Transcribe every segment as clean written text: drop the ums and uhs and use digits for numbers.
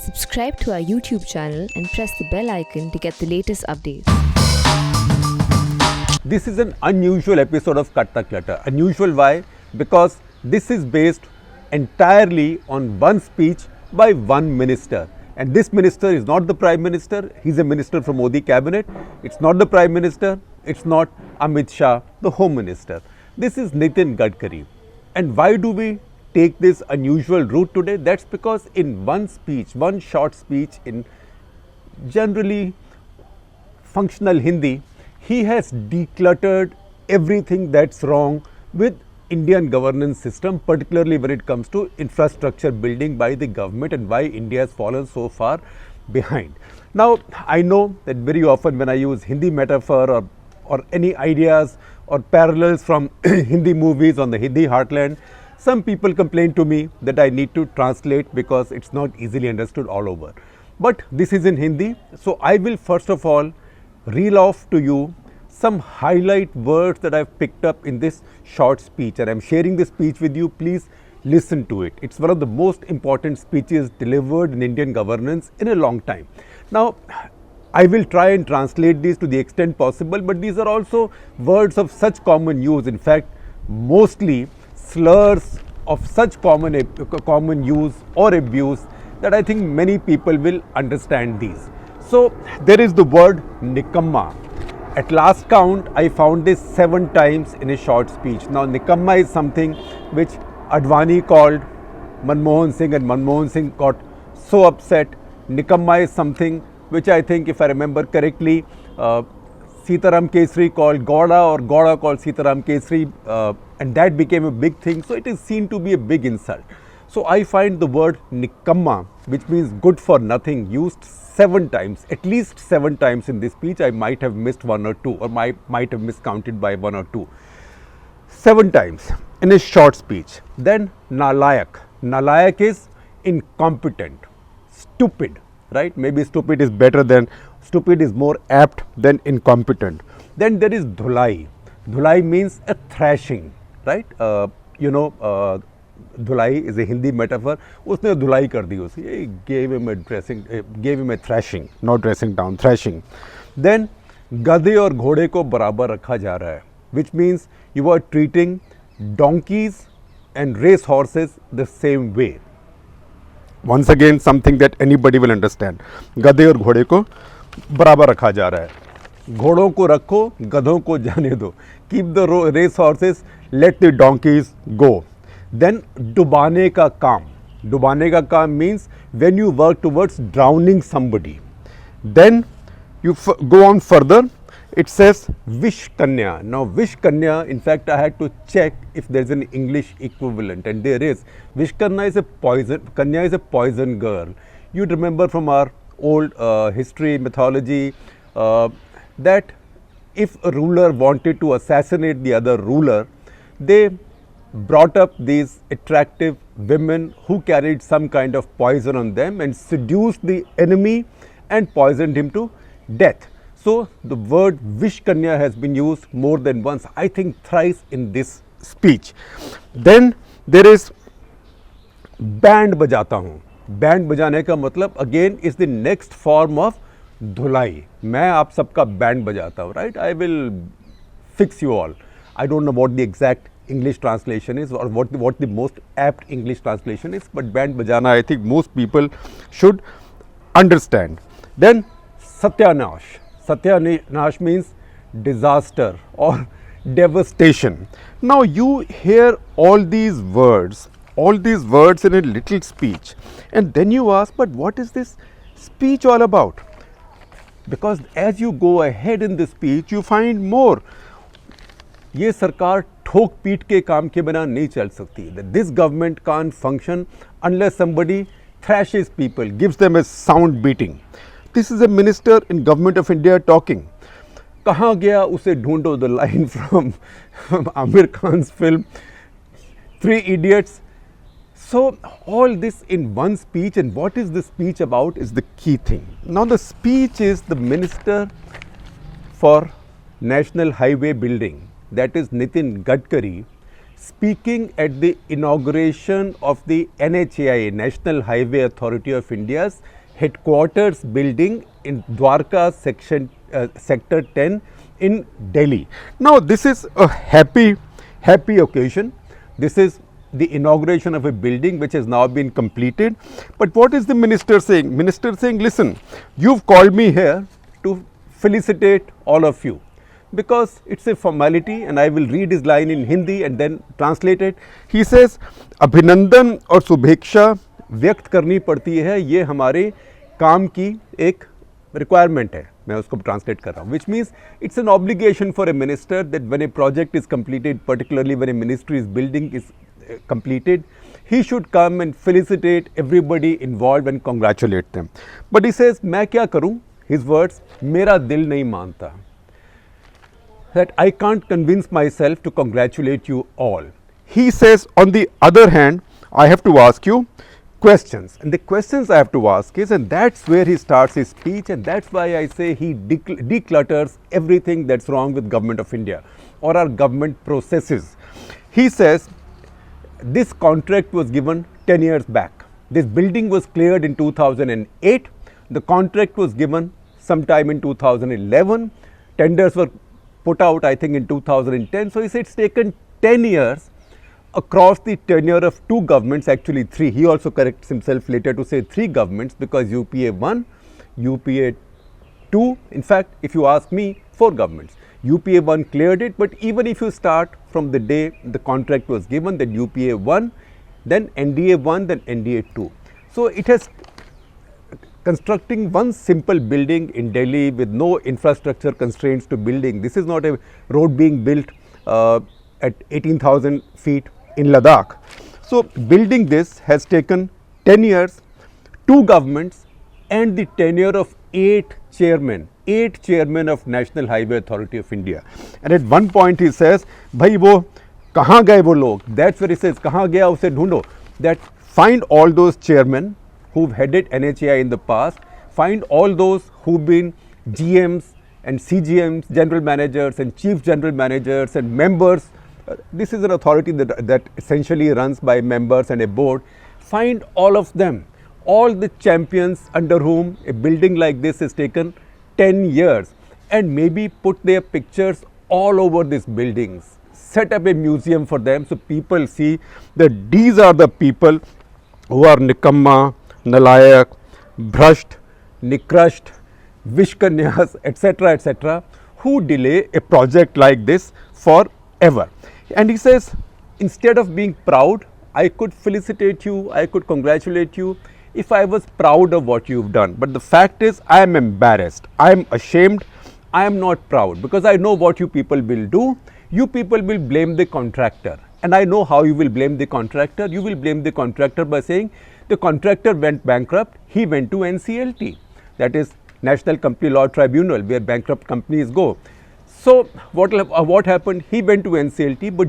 Subscribe to our YouTube channel and press the bell icon to get the latest updates. This is an unusual episode of Cut the Clutter. Unusual why? Because this is based entirely on one speech by one minister. And this minister is not the Prime Minister, he's a minister from Modi cabinet. It's not the Prime Minister, it's not Amit Shah, the Home Minister. This is Nitin Gadkari. And why do we take this unusual route today? That's because in one speech, one short speech in generally functional Hindi, he has decluttered everything that's wrong with Indian governance system, particularly when it comes to infrastructure building by the government and why India has fallen so far behind. Now, I know that very often when I use Hindi metaphor or any ideas or parallels from Hindi movies on the Hindi heartland, some people complain to me that I need to translate because it's not easily understood all over. But this is in Hindi, so I will first of all reel off to you some highlight words that I've picked up in this short speech, and I'm sharing this speech with you. Please listen to it. It's one of the most important speeches delivered in Indian governance in a long time. Now, I will try and translate these to the extent possible, but these are also words of such common use. In fact, mostly slurs of such common use or abuse that I think many people will understand these. So, there is the word nikamma. At last count, I found this 7 times in a short speech. Now, nikamma is something which Advani called Manmohan Singh, and Manmohan Singh got so upset. Nikamma is something which I think, if I remember correctly, Sitaram Kesri called Gauda, or Gauda called Sitaram Kesri, and that became a big thing. So, it is seen to be a big insult. So, I find the word nikamma, which means good for nothing, used 7 times, at least 7 times in this speech. I might have missed 1 or 2, or might have miscounted by 1 or 2. 7 times in a short speech. Then nalayak. Nalayak is incompetent, stupid, right? Maybe stupid is better than, stupid is more apt than incompetent. Then there is dhulai. Dhulai means a thrashing, right? Dhulai is a Hindi metaphor. उसने धुलाई कर दी उसे. Gave him a thrashing, not dressing down, thrashing. Then गधे और घोड़े को बराबर रखा जा रहा है, which means you are treating donkeys and race horses the same way. Once again, something that anybody will understand. गधे और घोड़े को बराबर रखा जा रहा है. घोड़ों को रखो, गधों को जाने दो. Keep the race horses, let the donkeys go. Then डुबाने का काम. डुबाने का काम means when you work towards drowning somebody. Then you go on further. It says Vish Kanya. Now Vish Kanya, in fact, I had to check if there is an English equivalent, and there is. Vish Kanya is a poison. Kanya is a poison girl. You remember from our old history, mythology, that if a ruler wanted to assassinate the other ruler, they brought up these attractive women who carried some kind of poison on them and seduced the enemy and poisoned him to death. So, the word Vish Kanya has been used more than once, I think thrice in this speech. Then there is band बजाता हूँ. Band बजाने का मतलब again is the next form of धुलाई. मैं आप सबका band बजाता हूँ, right? I will fix you all. I don't know what the exact English translation is, or what the most apt English translation is, but band bajana I think most people should understand. Then Satyanash. Satyanash means disaster or devastation. Now you hear all these words in a little speech, and then you ask, but what is this speech all about? Because as you go ahead in the speech, you find more. ये सरकार ठोक पीट के काम के बिना नहीं चल सकती. This government can't function unless somebody thrashes people, gives them a sound beating. This is a minister in government of India talking. कहाँ गया उसे ढूंढो, the line from Amir Khan's film 3 Idiots. So all this in one speech, and what is the speech about is the key thing. Now the speech is the Minister for National Highway Building, that is Nitin Gadkari, speaking at the inauguration of the NHAI, National Highway Authority of India's headquarters building in Dwarka Sector 10 in Delhi. Now this is a happy occasion. This is the inauguration of a building which has now been completed. But what is the minister saying? Minister saying, listen, you've called me here to felicitate all of you, because it's a formality, and I will read his line in Hindi and then translate it. He says, अभिनंदन और शुभेच्छा व्यक्त करनी पड़ती है, ये हमारे काम की एक रिक्वायरमेंट है. मैं उसको ट्रांसलेट कर रहा हूँ, which means it's an obligation for a minister that when a project is completed, particularly when a ministry's building is completed, he should come and felicitate everybody involved and congratulate them. But he says, मैं क्या करूँ? His words, मेरा दिल नहीं मानता. That I can't convince myself to congratulate you all. He says, on the other hand, I have to ask you questions, and the questions I have to ask is, and that's where he starts his speech, and that's why I say he declutters everything that's wrong with Government of India or our government processes. He says, this contract was given 10 years back. This building was cleared in 2008. The contract was given sometime in 2011. Tenders were put out, I think, in 2010. So he said it's taken 10 years across the tenure of two governments, actually three. He also corrects himself later to say three governments, because UPA 1, UPA 2, in fact, if you ask me, four governments. UPA 1 cleared it, but even if you start from the day the contract was given, then UPA 1, then NDA 1, then NDA 2. So it has constructing one simple building in Delhi with no infrastructure constraints to building. This is not a road being built at 18,000 feet in Ladakh. So building this has taken 10 years, two governments, and the tenure of 8 chairmen of National Highway Authority of India. And at one point he says, भाई वो कहाँ गए वो लोग? That's where he says, कहाँ गया उसे ढूंढो. That find all those chairmen who've headed NHAI in the past, find all those who've been GMs and CGMs, general managers and chief general managers and members. This is an authority that essentially runs by members and a board. Find all of them, all the champions under whom a building like this has taken 10 years, and maybe put their pictures all over these buildings. Set up a museum for them so people see that these are the people who are Nikamma, Nalayak, Bhrasht, Nikrasht, Vishkanyas, etc., who delay a project like this forever. And he says, instead of being proud, I could felicitate you, I could congratulate you if I was proud of what you've done. But the fact is, I am embarrassed, I am ashamed, I am not proud, because I know what you people will do. You people will blame the contractor, and I know how you will blame the contractor. You will blame the contractor by saying the contractor went bankrupt, he went to NCLT, that is National Company Law Tribunal, where bankrupt companies go. So what happened? He went to NCLT, but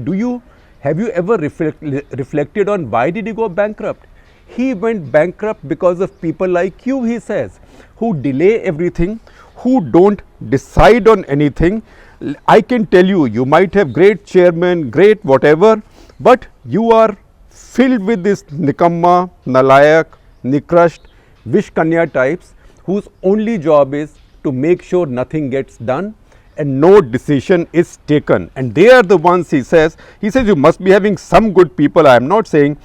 have you ever reflected on why did he go bankrupt? He went bankrupt because of people like you, he says, who delay everything, who don't decide on anything. I can tell you, you might have great chairman, great whatever, but you are filled with this Nikamma, Nalayak, Nikrasht, Vishkanya types, whose only job is to make sure nothing gets done and no decision is taken. And they are the ones, he says you must be having some good people. I am not saying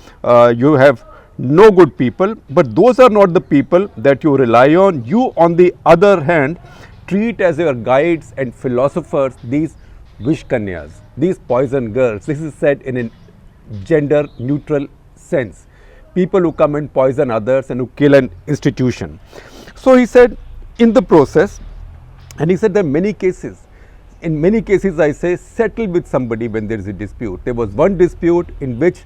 you have no good people, but those are not the people that you rely on. You, on the other hand, treat as your guides and philosophers these Vishkanyas, these poison girls. This is said in a gender neutral sense. People who come and poison others and who kill an institution. So he said, in the process, and he said there are many cases. In many cases, I say, settle with somebody when there is a dispute. There was one dispute in which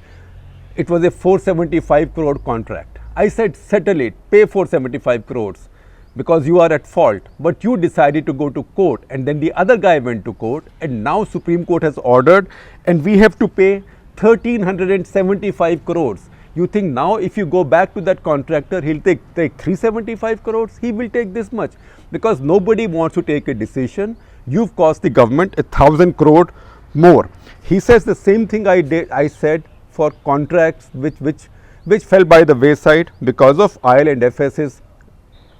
it was a 475 crore contract. I said, settle it, pay 475 crores because you are at fault. But you decided to go to court, and then the other guy went to court, and now Supreme Court has ordered and we have to pay 1375 crores. You think now if you go back to that contractor, he'll take 375 crores? He will take this much, because nobody wants to take a decision. You've cost the government 1,000 crore more. He says the same thing I said for contracts which fell by the wayside because of IL and FS's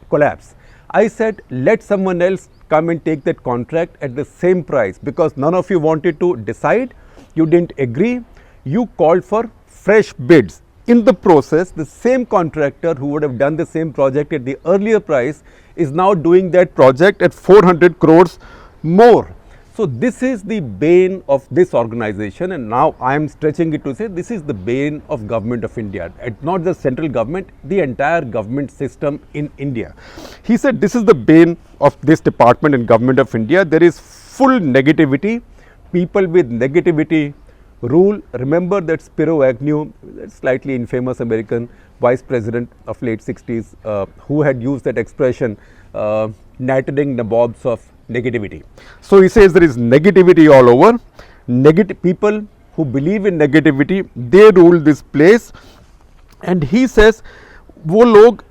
collapse. I said, let someone else come and take that contract at the same price, because none of you wanted to decide, you didn't agree, you called for fresh bids. In the process, the same contractor who would have done the same project at the earlier price is now doing that project at 400 crores more. So this is the bane of this organization, and now I am stretching it to say this is the bane of government of India, not the central government, the entire government system in India. He said this is the bane of this department and government of India. There is full negativity, people with negativity rule. Remember that Spiro Agnew, that slightly infamous American vice president of late 60s, who had used that expression, nattering nabobs of negativity. So he says there is negativity all over. Negative people who believe in negativity, they rule this place. And he says वो लोग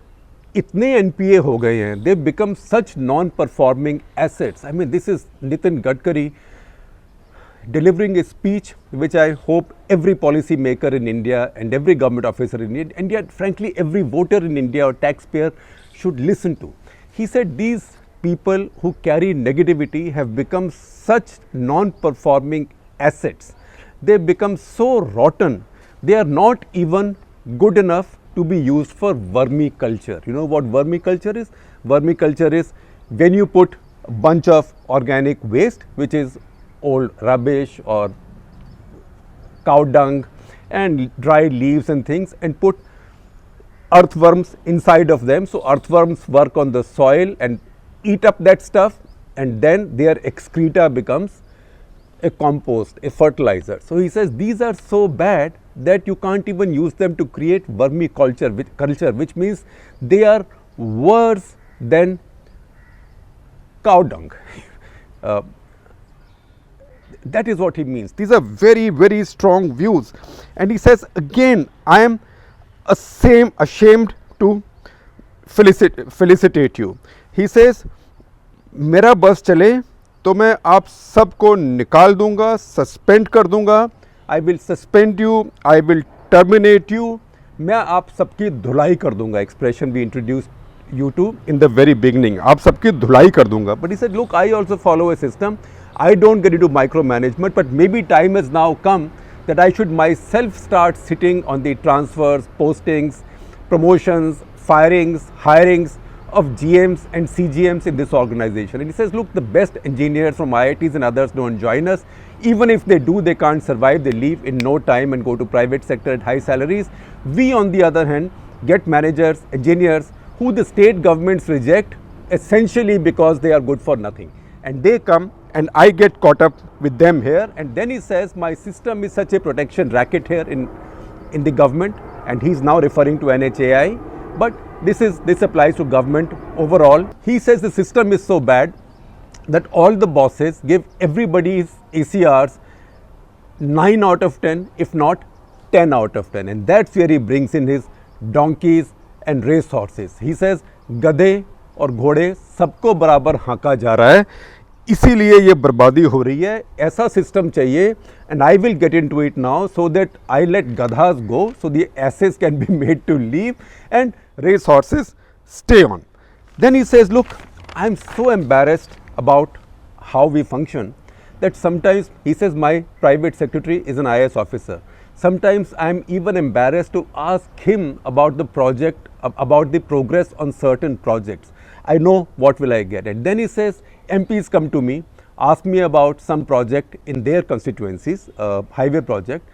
इतने NPA हो गए हैं, they've become such non-performing assets. I mean, this is Nitin Gadkari delivering a speech which I hope every policy maker in India and every government officer in India, frankly every voter in India or taxpayer should listen to. He said these people who carry negativity have become such non-performing assets. They become so rotten, they are not even good enough to be used for vermiculture. You know what vermiculture is? Vermiculture is when you put a bunch of organic waste, which is old rubbish or cow dung and dried leaves and things, and put earthworms inside of them. So earthworms work on the soil and eat up that stuff, and then their excreta becomes a compost, a fertilizer. So he says these are so bad that you can't even use them to create vermiculture, which means they are worse than cow dung. That is what he means. These are very, very strong views. And he says again, I am ashamed to felicitate you. He says, मेरा बस चले तो मैं आप सबको निकाल दूंगा, suspend कर दूंगा. I will suspend you, I will terminate you. मैं आप सबकी धुलाई कर दूंगा. Expression we introduced you to in the very beginning. आप सबकी धुलाई कर दूंगा. But he said, look, I also follow a system. I don't get into micromanagement, but maybe time has now come that I should myself start sitting on the transfers, postings, promotions, firings, hirings of GMs and CGMs in this organization. And he says, look, the best engineers from IITs and others don't join us. Even if they do, they can't survive. They leave in no time and go to private sector at high salaries. We, on the other hand, get managers, engineers who the state governments reject essentially because they are good for nothing. And they come and I get caught up with them here. And then he says, my system is such a protection racket here in the government, and he's now referring to NHAI. But this applies to government overall. He says the system is so bad that all the bosses give everybody's ACRs 9 out of 10, if not 10 out of 10. And that's where he brings in his donkeys and race horses. He says, गधे और घोड़े सबको बराबर हाँका जा रहा है, इसीलिए ये बर्बादी हो रही है. ऐसा सिस्टम चाहिए, and I will get into it now so that I let gadhas go so the asses can be made to leave and race horses stay on. Then he says, look, I am so embarrassed about how we function that sometimes, he says, my private secretary is an IAS officer. Sometimes I am even embarrassed to ask him about the project, about the progress on certain projects. I know what will I get. And then he says, MPs come to me, ask me about some project in their constituencies, highway project.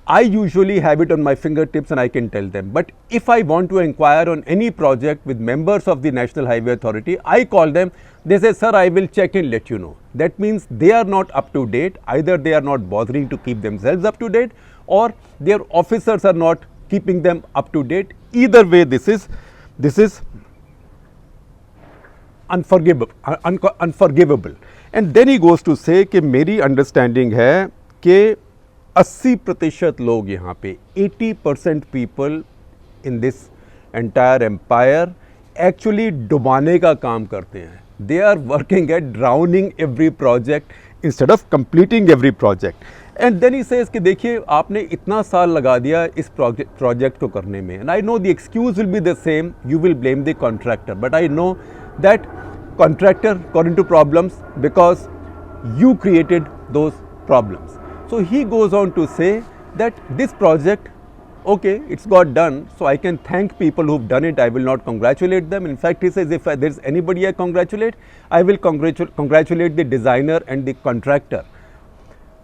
I usually have it on my fingertips and I can tell them. But if I want to inquire on any project with members of the National Highway Authority, I call them. They say, sir, I will check and let you know. That means they are not up to date. Either they are not bothering to keep themselves up to date, or their officers are not keeping them up to date. Either way, this is unforgivable. And then he goes to say कि मेरी understanding है कि 80% लोग यहाँ पे 80% people in this entire empire actually डुबाने का काम करते हैं. They are working at drowning every project instead of completing every project. And then he says कि देखिए आपने इतना साल लगा दिया इस project को करने में, and I know the excuse will be the same, you will blame the contractor, but I know that contractor got into problems because you created those problems. So he goes on to say that this project, okay, it's got done, so I can thank people who've done it, I will not congratulate them. In fact, he says if there's anybody I congratulate, I will congratulate the designer and the contractor.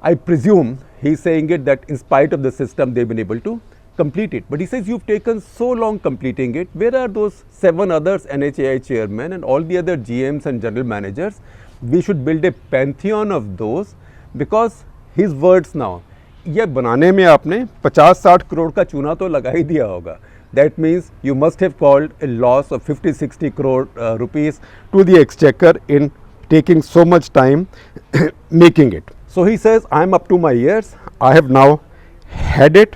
I presume he's saying it that in spite of the system they've been able to complete it. But he says you've taken so long completing it, where are those 7 others NHAI chairmen and all the other GMs and general managers? We should build a pantheon of those, because his words now, ये बनाने में आपने 50-60 करोड़ का चूना तो लगा ही दिया होगा. That means you must have called a loss of 50-60 crore rupees to the exchequer in taking so much time making it. So he says, I am up to my ears. I have now had it.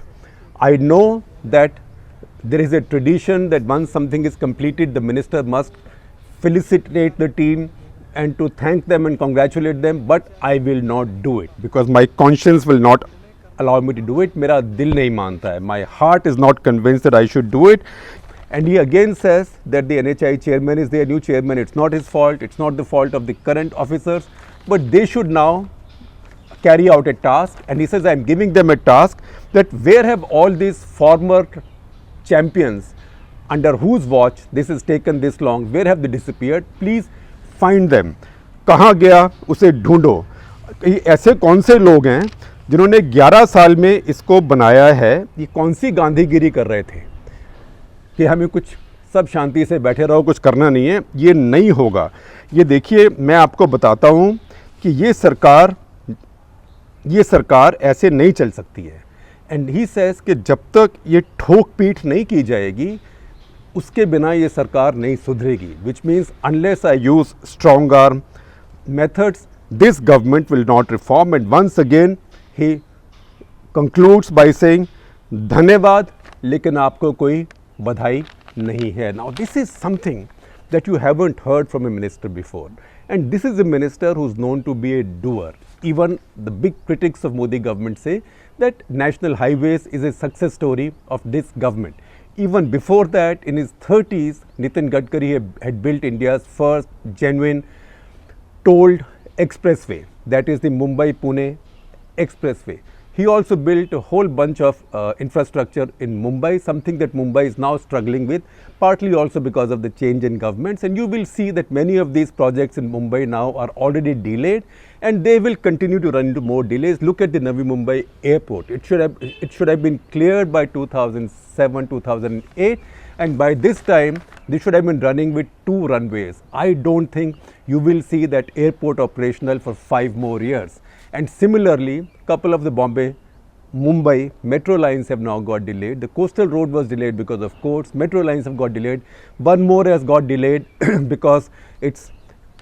I know that there is a tradition that once something is completed, the minister must felicitate the team and to thank them and congratulate them, but I will not do it because my conscience will not allow me to do it. मेरा दिल नहीं मानता है. My heart is not convinced that I should do it. And he again says that the NHAI chairman is their new chairman. It's not his fault. It's not the fault of the current officers, but they should now carry out a task. And he says, I am giving them a task that where have all these former champions under whose watch this has taken this long, where have they disappeared? Please find them. कहाँ गया उसे ढूंढो. ऐसे कौन से लोग हैं जिन्होंने 11 साल में इसको बनाया है? ये कौन सी गांधीगिरी कर रहे थे कि हमें कुछ सब शांति से बैठे रहो, कुछ करना नहीं है? ये नहीं होगा. ये देखिए, मैं आपको बताता हूँ कि ये सरकार ऐसे नहीं चल सकती है. एंड ही सेज कि जब तक ये ठोक पीट नहीं की जाएगी उसके बिना ये सरकार नहीं सुधरेगी. Which means unless I use strong arm methods, this government will not reform. And once again he concludes by saying धन्यवाद लेकिन आपको कोई बधाई नहीं है. Now this is something that you haven't heard from a minister before, and this is a minister who's known to be a doer. Even the big critics of Modi government say that National Highways is a success story of this government. Even before that, in his 30s, Nitin Gadkari had built India's first genuine tolled expressway, that is the Mumbai-Pune Expressway. He also built a whole bunch of infrastructure in Mumbai, something that Mumbai is now struggling with, partly also because of the change in governments. And you will see that many of these projects in Mumbai now are already delayed, and they will continue to run into more delays. Look at the Navi Mumbai airport. It should have been cleared by 2007, 2008, and by this time they should have been running with 2 runways. I don't think you will see that airport operational for 5 more years. And similarly, couple of the Mumbai metro lines have now got delayed. The coastal road was delayed because of courts. Metro lines have got delayed. One more has got delayed because its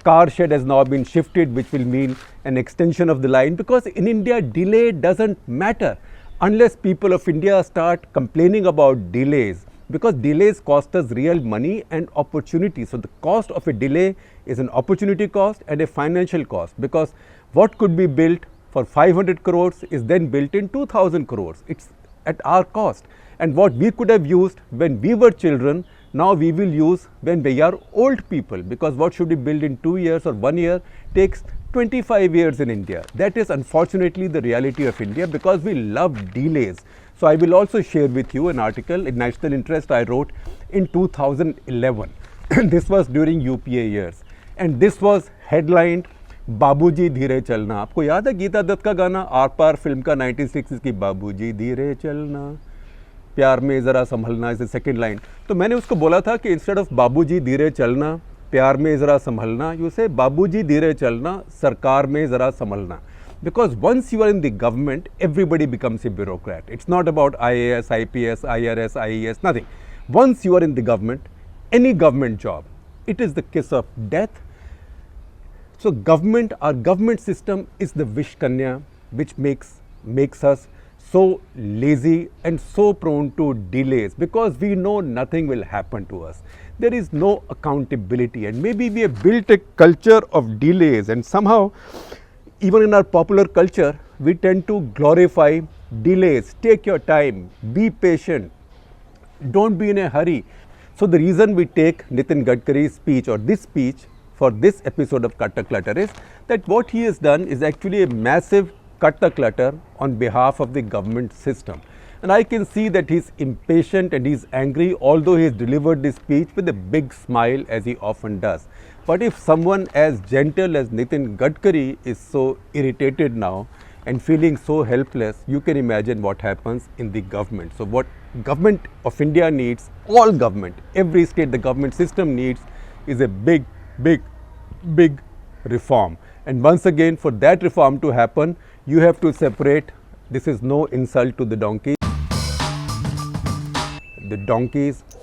car shed has now been shifted, which will mean an extension of the line. Because in India, delay doesn't matter unless people of India start complaining about delays, because delays cost us real money and opportunity. So the cost of a delay is an opportunity cost and a financial cost, because what could be built for 500 crores is then built in 2000 crores. It's at our cost. And what we could have used when we were children, now we will use when we are old people, because what should be built in 2 years or 1 year takes 25 years in India. That is unfortunately the reality of India, because we love delays. So I will also share with you an article in National Interest I wrote in 2011. This was during UPA years, and this was headlined बाबूजी धीरे चलना. आपको याद है गीता दत्त का गाना, are par film का 1960 की, बाबूजी धीरे चलना, प्यार में ज़रा संभलना इज द सेकेंड लाइन. तो मैंने उसको बोला था कि इंस्टेड ऑफ बाबूजी धीरे चलना, प्यार में ज़रा संभलना, यू से बाबूजी धीरे चलना, सरकार में ज़रा संभलना. Because once you are in the government, everybody becomes a bureaucrat. It's not about IAS, IPS, IRS, IES, nothing. Once you are in the government, any government job, it is the kiss of death. So government, our government system is the Vish Kanya, which makes us so lazy and so prone to delays, because we know nothing will happen to us. There is no accountability, and maybe we have built a culture of delays, and somehow even in our popular culture, we tend to glorify delays. Take your time, be patient, don't be in a hurry. So the reason we take Nitin Gadkari's speech or this speech for this episode of Cut the Clutter is that what he has done is actually a massive cut the clutter on behalf of the government system. And I can see that he's impatient and he's angry, although he has delivered this speech with a big smile as he often does. But if someone as gentle as Nitin Gadkari is so irritated now and feeling so helpless, you can imagine what happens in the government. So what government of India needs, all government, every state the government system needs is a big reform. And once again, for that reform to happen, you have to separate, this is no insult to the donkeys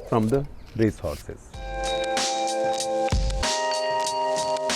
from the racehorses.